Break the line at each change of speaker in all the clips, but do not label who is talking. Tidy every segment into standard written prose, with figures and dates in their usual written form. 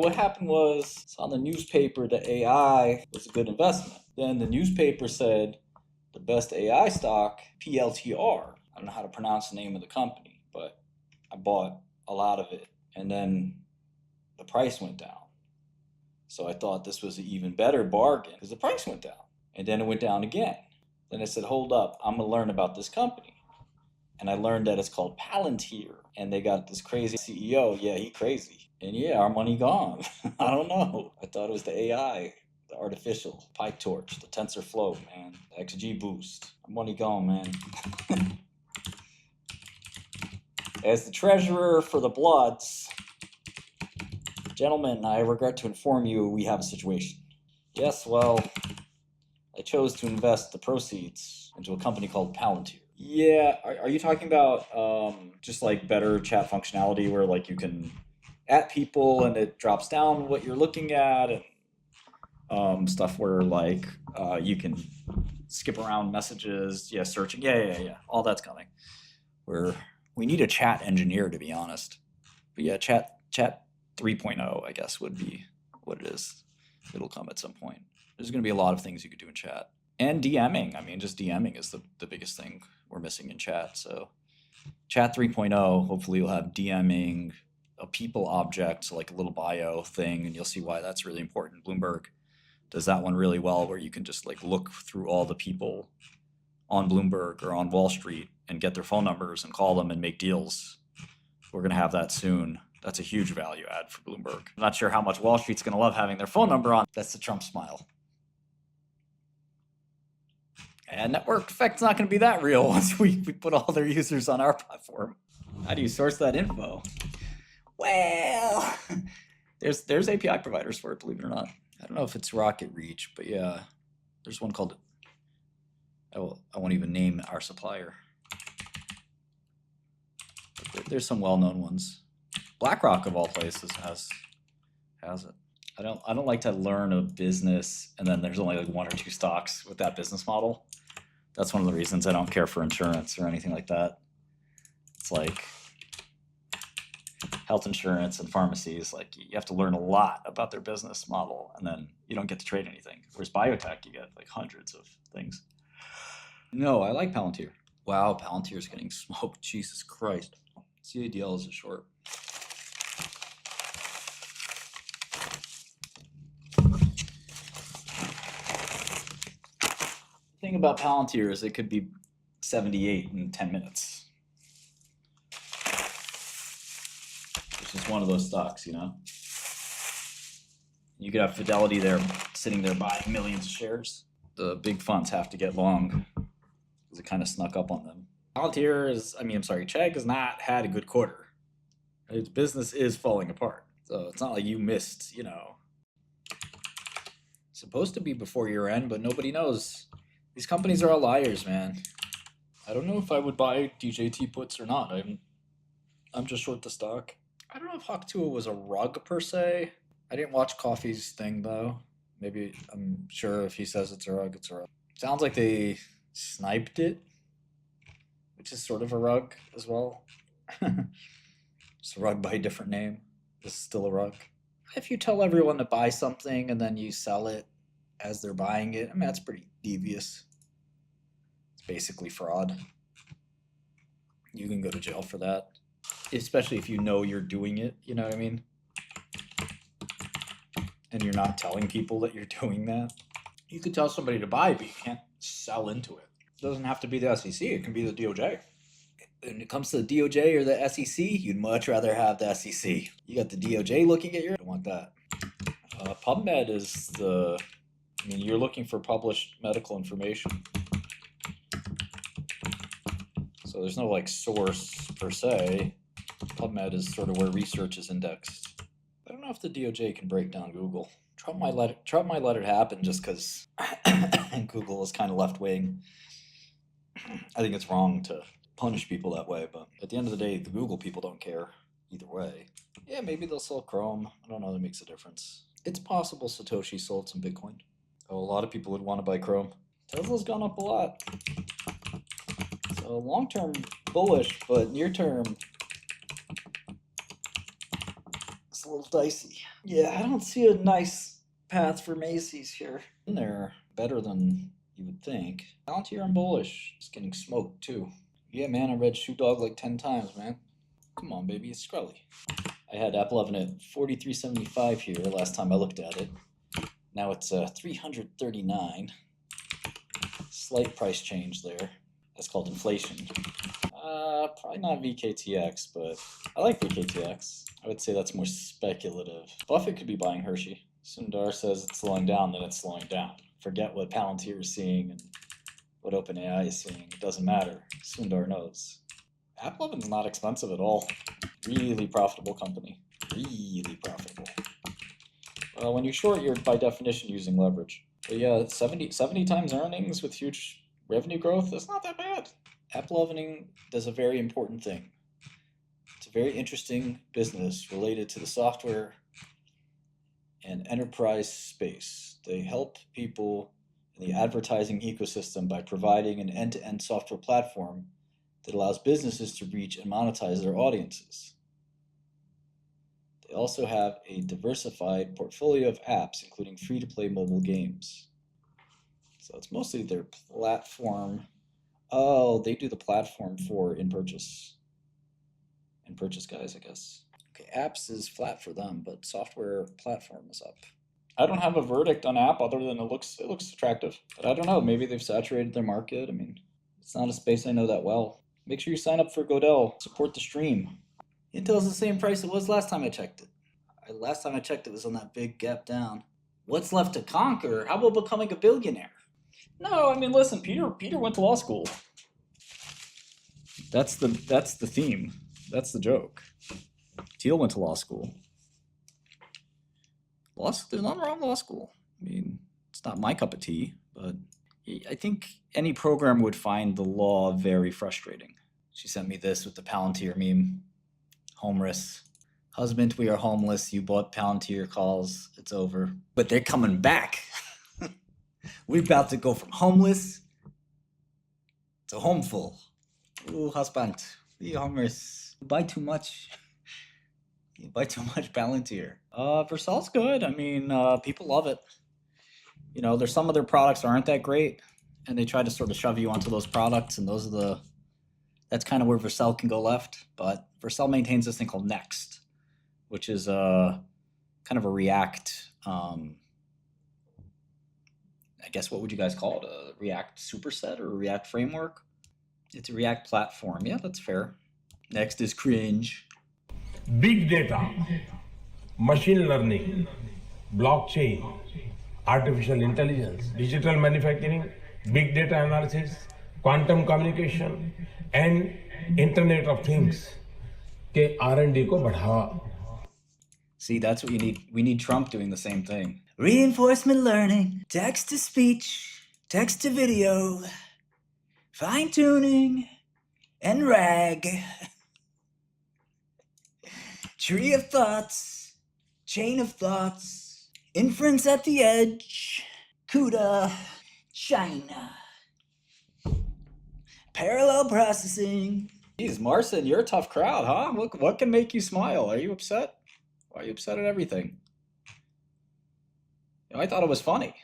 what happened was, it's on the newspaper that AI was a good investment. Then the newspaper said the best AI stock, PLTR. I don't know how to pronounce the name of the company, but I bought a lot of it. And then the price went down. So I thought this was an even better bargain because the price went down. And then it went down again. Then I said, hold up, I'm gonna learn about this company. And I learned that it's called Palantir. And they got this crazy CEO. Yeah, he crazy. And yeah, our money gone. I don't know. I thought it was the AI, the artificial, PyTorch, the TensorFlow, man. The XG boost. Our money gone, man. As the treasurer for the Bloods, gentlemen, I regret to inform you we have a situation. Yes, well, I chose to invest the proceeds into a company called Palantir. Yeah, are you talking about just like better chat functionality where like you can at people and it drops down what you're looking at, and stuff where like you can skip around messages, yeah, searching, yeah, all that's coming. We need a chat engineer, to be honest. But yeah, chat 3.0, I guess, would be what it is. It'll come at some point. There's going to be a lot of things you could do in chat. And DMing. I mean, just DMing is the biggest thing we're missing in chat. So chat 3.0, hopefully you'll have DMing, a people object, like a little bio thing, and you'll see why that's really important. Bloomberg does that one really well, where you can just like look through all the people on Bloomberg or on Wall Street and get their phone numbers and call them and make deals. We're going to have that soon. That's a huge value add for Bloomberg. I'm not sure how much Wall Street's going to love having their phone number on. That's the Trump smile. And network effect's not going to be that real once we put all their users on our platform. How do you source that info? Well, there's API providers for it, believe it or not. I don't know if it's Rocket Reach, but yeah, there's one called, I won't even name our supplier. There's some well-known ones. BlackRock of all places has it. I don't like to learn a business and then there's only like one or two stocks with that business model. That's one of the reasons I don't care for insurance or anything like that. It's like health insurance and pharmacies, like you have to learn a lot about their business model and then you don't get to trade anything. Whereas biotech, you get like hundreds of things. No, I like Palantir. Wow, Palantir's getting smoked. Jesus Christ. CADL is a short. The thing about Palantir is it could be 78 in 10 minutes. Which is one of those stocks, you know? You could have Fidelity there sitting there buying millions of shares. The big funds have to get long because it kind of snuck up on them. Palantir Chegg has not had a good quarter. Its business is falling apart. So it's not like you missed, you know. It's supposed to be before year end, but nobody knows. These companies are all liars, man. I don't know if I would buy DJT puts or not. I'm just short the stock. I don't know if 𝗥𝗄𝗧 was a rug per se. I didn't watch Coffee's thing though. Maybe, I'm sure if he says it's a rug, it's a rug. Sounds like they sniped it, which is sort of a rug as well. It's a rug by a different name. This is still a rug. If you tell everyone to buy something and then you sell it as they're buying it, I mean, that's pretty devious. It's basically fraud. You can go to jail for that, especially if you know you're doing it, you know what I mean? And you're not telling people that you're doing that. You could tell somebody to buy, but you can't sell into it. It doesn't have to be the SEC, it can be the DOJ. When it comes to the DOJ or the SEC, you'd much rather have the SEC. You got the DOJ looking at you, don't want that. PubMed is you're looking for published medical information. So there's no like source per se. PubMed is sort of where research is indexed. I don't know if the DOJ can break down Google. Trump might let it happen just because Google is kind of left-wing. I think it's wrong to punish people that way, but at the end of the day, the Google people don't care either way. Yeah, maybe they'll sell Chrome. I don't know that makes a difference. It's possible Satoshi sold some Bitcoin. Oh, a lot of people would want to buy Chrome. Tesla's gone up a lot. So long-term bullish, but near-term a little dicey. Yeah, I don't see a nice path for Macy's here. They're better than you would think. Palantir and bullish. It's getting smoked too. Yeah, man, I read 𝗏𝗏 like 10 times, man. Come on, baby, it's Shkreli. I had Applovin at 43.75 here last time I looked at it. Now it's 339. Slight price change there. That's called inflation. Probably not 𝗕𝗃𝗲𝗅𝗔𝗍𝗍, but I like 𝗕𝗃𝗲𝗅𝗔𝗍𝗍. I would say that's more speculative. Buffett could be buying 𝗕𝗏𝗃𝗲𝗅𝗔𝗍𝗍. 𝗠𝗔𝗥 says it's slowing down, then it's slowing down. Forget what Palantir is seeing and what OpenAI is seeing. It doesn't matter. 𝗠𝗔𝗥 knows. Applovin's not expensive at all. Really profitable company. Really profitable. Well, when you short, you're by definition using leverage. But yeah, 70 times earnings with huge revenue growth, that's not that bad. Applovin does a very important thing. It's a very interesting business related to the software and enterprise space. They help people in the advertising ecosystem by providing an end-to-end software platform that allows businesses to reach and monetize their audiences. They also have a diversified portfolio of apps, including free-to-play mobile games. So it's mostly their platform. Oh, they do the platform for in-purchase. In-purchase guys, I guess. Okay, apps is flat for them, but software platform is up. I don't have a verdict on app other than it looks attractive. But I don't know, maybe they've saturated their market. I mean, it's not a space I know that well. Make sure you sign up for Godel. Support the stream. Intel's the same price it was last time I checked it. Last time I checked it was on that big gap down. What's left to conquer? How about becoming a billionaire? No, I mean, listen, Peter went to law school. That's the theme. That's the joke. Thiel went to law school. There's nothing wrong with law school. I mean, it's not my cup of tea, but I think any programmer would find the law very frustrating. She sent me this with the Palantir meme. Homeless. Husband, we are homeless. You bought Palantir calls. It's over. But they're coming back. We're about to go from homeless to homeful. Ooh, husband, we homeless. You buy too much. You buy too much Palantir. 𝗏𝗏𝗘's good. I mean, people love it. You know, there's some of their products aren't that great, and they try to sort of shove you onto those products, and that's kind of where 𝗏𝗏𝗘 can go left. But 𝗏𝗏𝗘 maintains this thing called Next, which is kind of a React, I guess what would you guys call it? A React superset or a React framework? It's a React platform. Yeah, that's fair. Next is cringe.
Big data, machine learning, blockchain, artificial intelligence, digital manufacturing, big data analysis, quantum communication, and Internet of Things के R&D को बढ़ावा.
See, that's what you need. We need Trump doing the same thing. Reinforcement learning, text to speech, text to video, fine tuning, and RAG. Tree of thoughts, chain of thoughts, inference at the edge, CUDA, China, parallel processing. Geez, Marcin, you're a tough crowd, huh? What can make you smile? Are you upset? Why are you upset at everything? You know, I thought it was funny.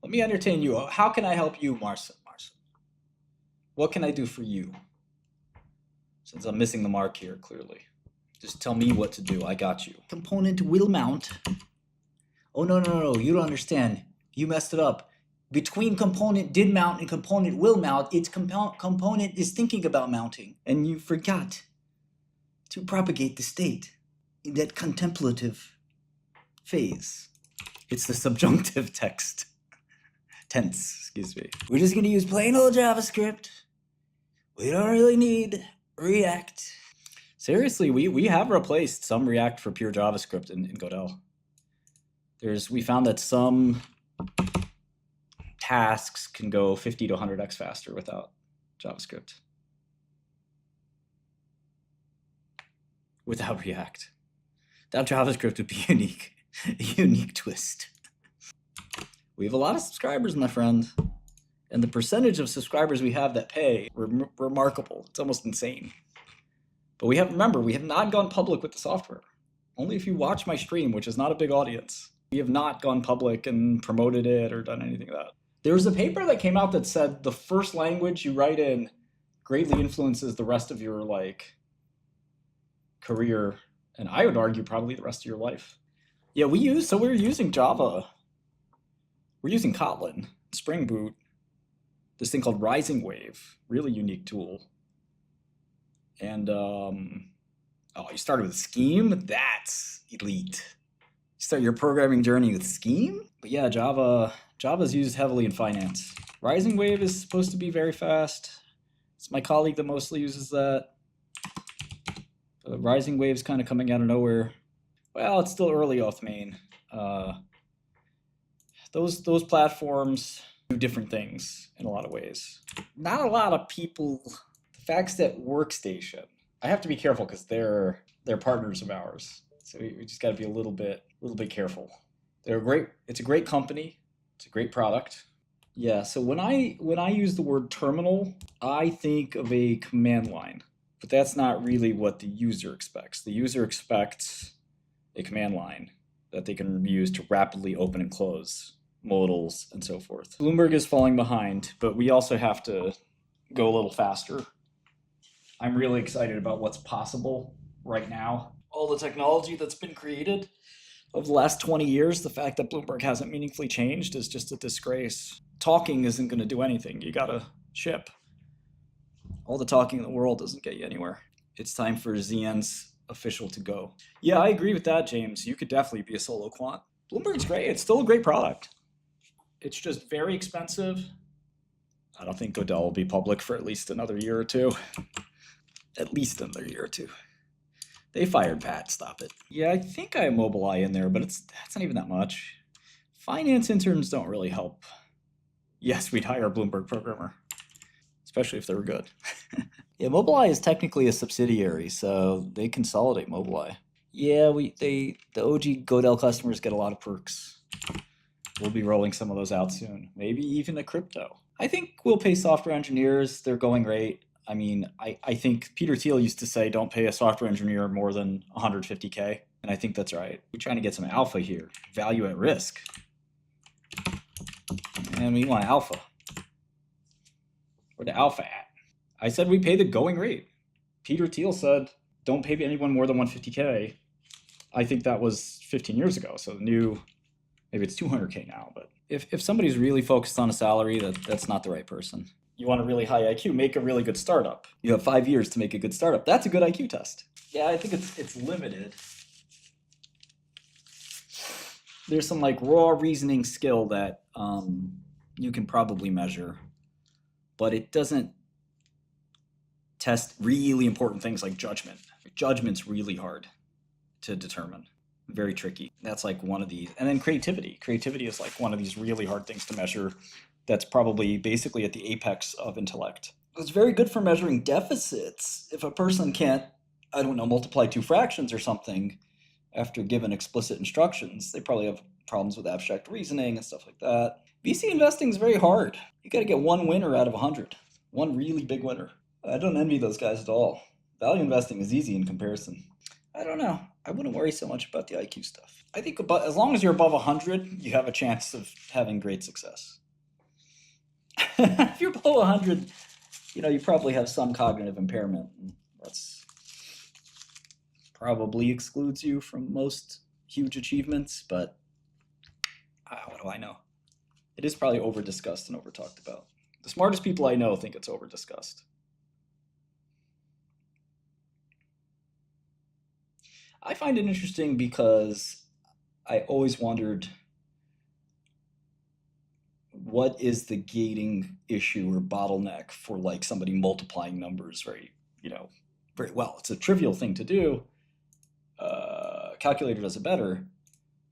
Let me entertain you. How can I help you, Marcin? What can I do for you? Since I'm missing the mark here, clearly. Just tell me what to do. I got you. Component will mount. Oh, no. You don't understand. You messed it up. Between component did mount and component will mount, its component is thinking about mounting. And you forgot to propagate the state in that contemplative phase. It's the subjunctive tense, excuse me. We're just gonna use plain old JavaScript. We don't really need React. Seriously, we have replaced some React for pure JavaScript in Godel. We found that some tasks can go 50 to 100x faster without JavaScript. Without React. That JavaScript would be unique. A unique twist. We have a lot of subscribers, my friend. And the percentage of subscribers we have that pay, remarkable. It's almost insane. But remember, we have not gone public with the software. Only if you watch my stream, which is not a big audience. We have not gone public and promoted it or done anything of that. There was a paper that came out that said the first language you write in greatly influences the rest of your career, and I would argue probably the rest of your life. Yeah, we're using Java. We're using Kotlin, Spring Boot, this thing called Rising Wave, really unique tool. And you started with Scheme? That's elite. You start your programming journey with Scheme? But yeah, Java's used heavily in finance. Rising Wave is supposed to be very fast. It's my colleague that mostly uses that. Rising Wave's kind of coming out of nowhere. Well, it's still early off main. Those platforms do different things in a lot of ways. Not a lot of people. The fact that Workstation, I have to be careful because they're partners of ours. So we just got to be a little bit careful. It's a great company. It's a great product. Yeah. So when I use the word terminal, I think of a command line, but that's not really what the user expects. The user expects a command line that they can use to rapidly open and close modals and so forth. Bloomberg is falling behind, but we also have to go a little faster. I'm really excited about what's possible right now. All the technology that's been created over the last 20 years, the fact that Bloomberg hasn't meaningfully changed is just a disgrace. Talking isn't going to do anything. You got to ship. All the talking in the world doesn't get you anywhere. It's time for Xian's official to go. Yeah, I agree with that, James. You could definitely be a solo quant. Bloomberg's great. It's still a great product. It's just very expensive. I don't think Godel will be public for at least another year or two. At least another year or two. They fired Pat, stop it. Yeah, I think I have Mobileye in there, but that's not even that much. Finance interns don't really help. Yes, we'd hire a Bloomberg programmer, especially if they were good. Yeah, Mobileye is technically a subsidiary, so they consolidate Mobileye. Yeah, the OG Godel customers get a lot of perks. We'll be rolling some of those out soon. Maybe even a crypto. I think we'll pay software engineers. They're going rate. I mean, I think Peter Thiel used to say, don't pay a software engineer more than 150K. And I think that's right. We're trying to get some alpha here. Value at risk. And we want alpha. Where the alpha at? I said we pay the going rate. Peter Thiel said, don't pay anyone more than 150K. I think that was 15 years ago. So maybe it's 200K now. But if somebody's really focused on a salary, that's not the right person. You want a really high IQ, make a really good startup. You have 5 years to make a good startup. That's a good IQ test. Yeah, I think it's limited. There's some raw reasoning skill that you can probably measure, but it doesn't test really important things like judgment. Judgment's really hard to determine. Very tricky. That's one of these. And then creativity. Creativity is one of these really hard things to measure. That's probably basically at the apex of intellect. It's very good for measuring deficits. If a person can't, I don't know, multiply two fractions or something after given explicit instructions, they probably have problems with abstract reasoning and stuff like that. VC investing is very hard. You got to get one winner out of 100. One really big winner. I don't envy those guys at all. Value investing is easy in comparison. I don't know. I wouldn't worry so much about the IQ stuff. I think as long as you're above 100, you have a chance of having great success. If you're below 100, you probably have some cognitive impairment. That's probably excludes you from most huge achievements, but what do I know? It is probably over-discussed and over-talked about. The smartest people I know think it's over-discussed. I find it interesting because I always wondered, what is the gating issue or bottleneck for somebody multiplying numbers very well? It's a trivial thing to do. Calculator does it better,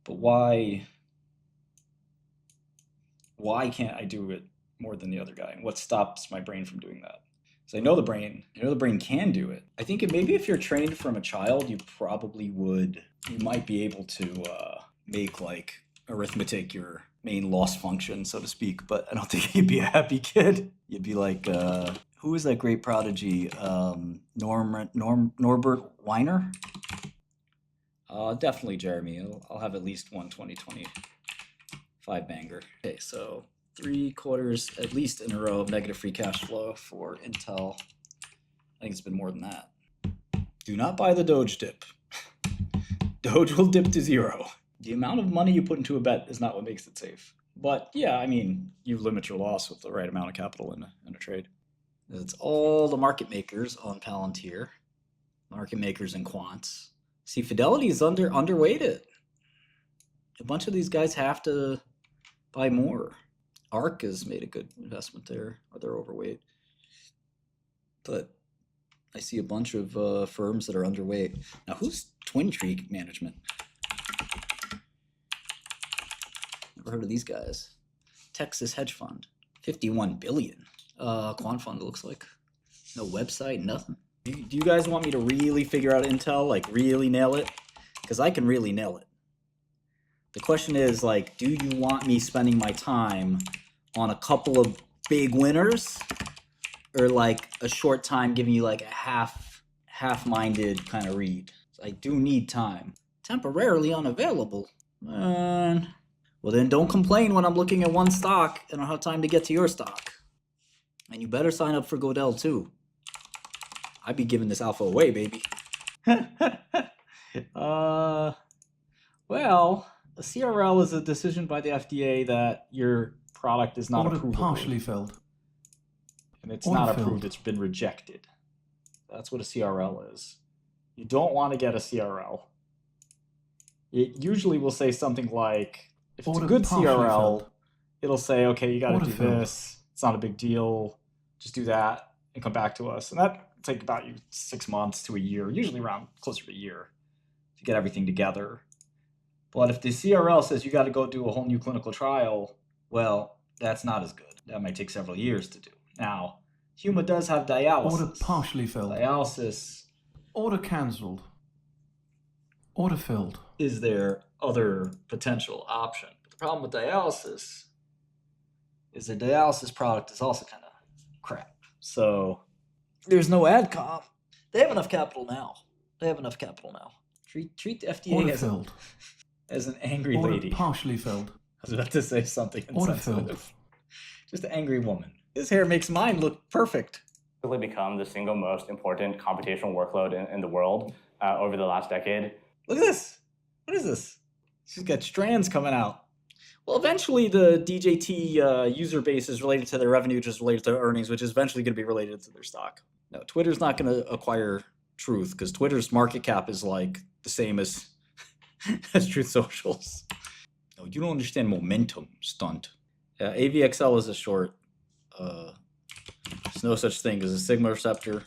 but why can't I do it more than the other guy? And what stops my brain from doing that? So I know the brain can do it. I think maybe if you're trained from a child, you might be able to make arithmetic your main loss function, so to speak, but I don't think you'd be a happy kid. You'd be Who is that great prodigy? Norbert Weiner? Definitely Jeremy. I'll have at least one 2025 banger. Okay, so 3 quarters at least in a row of negative free cash flow for Intel. I think it's been more than that. Do not buy the Doge dip. Doge will dip to 0. The amount of money you put into a bet is not what makes it safe. But yeah, I mean, you limit your loss with the right amount of capital in a trade. It's all the market makers on Palantir, market makers and quants. See, Fidelity is underweighted. A bunch of these guys have to buy more. ARK has made a good investment there, or they're overweight. But I see a bunch of firms that are underweight. Now, who's Twin Tree Management? Never heard of these guys. Texas hedge fund, 51 billion. Quant fund, it looks like. No website, nothing. Do you guys want me to really figure out Intel, like really nail it? Because I can really nail it. The question is, like, do you want me spending my time on a couple of big winners, or like a short time giving you like a half-minded kind of read? I do need time. Temporarily unavailable. Well, then don't complain when I'm looking at one stock and I don't have time to get to your stock. And you better sign up for Godel too. I'd be giving this alpha away, baby. Well, a CRL is a decision by the FDA that your product is not approved.
Partially filled.
And it's not approved, it's been rejected. That's what a CRL is. You don't want to get a CRL. It usually will say something like, if it's a good CRL, it'll say, okay, you got to do this. It's not a big deal. Just do that and come back to us. And that will take about 6 months to a year, usually around closer to a year to get everything together. But if the CRL says you got to go do a whole new clinical trial, well, that's not as good. That might take several years to do. Now, Huma does have dialysis.
Order partially filled.
Dialysis.
Order cancelled. Order filled.
Is their other potential option. But the problem with dialysis is the dialysis product is also kind of crap. So there's no AdCom. They have enough capital now. Treat the FDA as an angry lady.
Partially filled.
I was about to say something insensitive.
Filled.
Just an angry woman. His hair makes mine look perfect.
Really become the single most important computational workload in the world over the last decade.
Look at this. What is this? She's got strands coming out. Well, eventually the DJT user base is related to their revenue, which is related to their earnings, which is eventually going to be related to their stock. No, Twitter's not going to acquire Truth because Twitter's market cap is like the same as Truth Social's. No, you don't understand momentum, stunt. AVXL is a short. There's no such thing as a sigma receptor.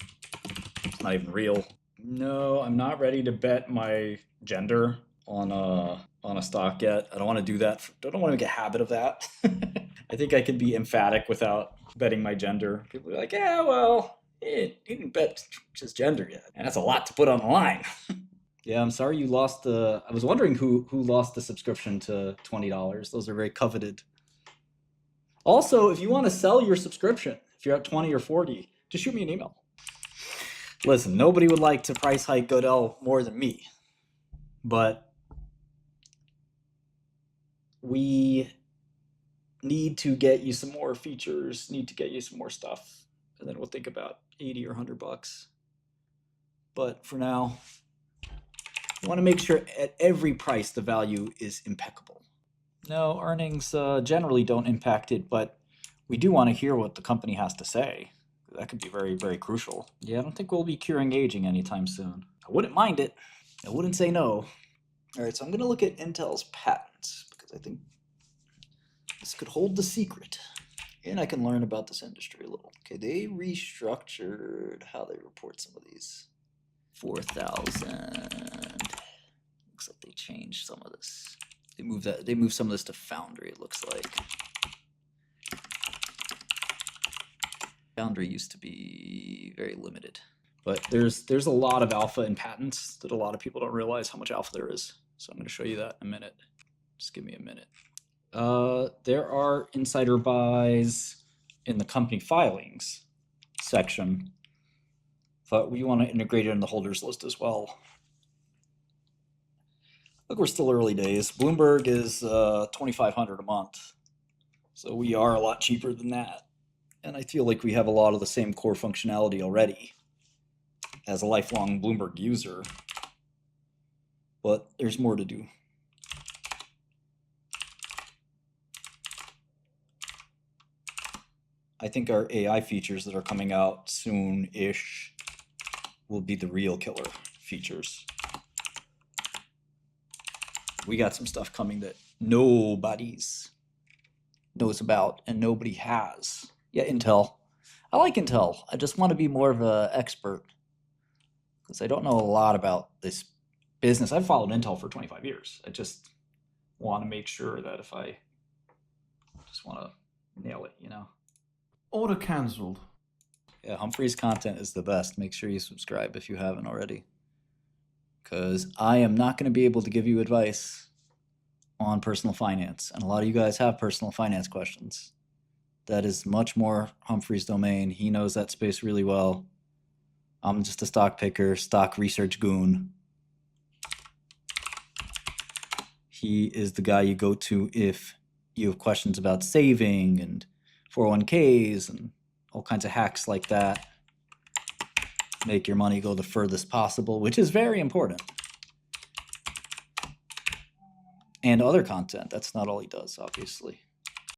It's not even real. No, I'm not ready to bet my gender on a stock yet. I don't want to do that. I don't want to make a habit of that. I think I could be emphatic without betting my gender. People are like, yeah, well, you didn't bet his gender yet. And that's a lot to put on the line. Yeah, I'm sorry you lost the... I was wondering who lost the subscription to $20. Those are very coveted. Also, if you want to sell your subscription, if you're at 20 or 40, just shoot me an email. Listen, nobody would like to price hike Godel more than me. But we need to get you some more features, need to get you some more stuff. And then we'll think about 80 or $100. But for now, I want to make sure at every price the value is impeccable. No, earnings generally don't impact it, but we do want to hear what the company has to say. That could be very, very crucial. Yeah, I don't think we'll be curing aging anytime soon. I wouldn't mind it. I wouldn't say no. All right, so I'm going to look at Intel's patents because I think this could hold the secret. And I can learn about this industry a little. Okay, they restructured how they report some of these. 4,000. Looks like they changed some of this. They moved some of this to Foundry, it looks like. Foundry used to be very limited. But there's a lot of alpha in patents that a lot of people don't realize how much alpha there is. So I'm going to show you that in a minute. Just give me a minute. There are insider buys in the company filings. section, but we want to integrate it in the holders list as well. Look, we're still early days. Bloomberg is $2,500 a month, so we are a lot cheaper than that. And I feel like we have a lot of the same core functionality already as a lifelong Bloomberg user, but there's more to do. I think our AI features that are coming out soon-ish will be the real killer features. We got some stuff coming that nobody's knows about and nobody has. Yeah, Intel. I like Intel. I just want to be more of an expert because I don't know a lot about this business. I've followed Intel for 25 years. I just want to make sure that if I just want to nail it, you know.
Order cancelled.
Yeah, Humphrey's content is the best. Make sure you subscribe if you haven't already, because I am not going to be able to give you advice on personal finance. And a lot of you guys have personal finance questions. That is much more Humphrey's domain. He knows that space really well. I'm just a stock picker, stock research goon. He is the guy you go to if you have questions about saving and 401ks and all kinds of hacks like that. Make your money go the furthest possible, which is very important. And other content. That's not all he does, obviously.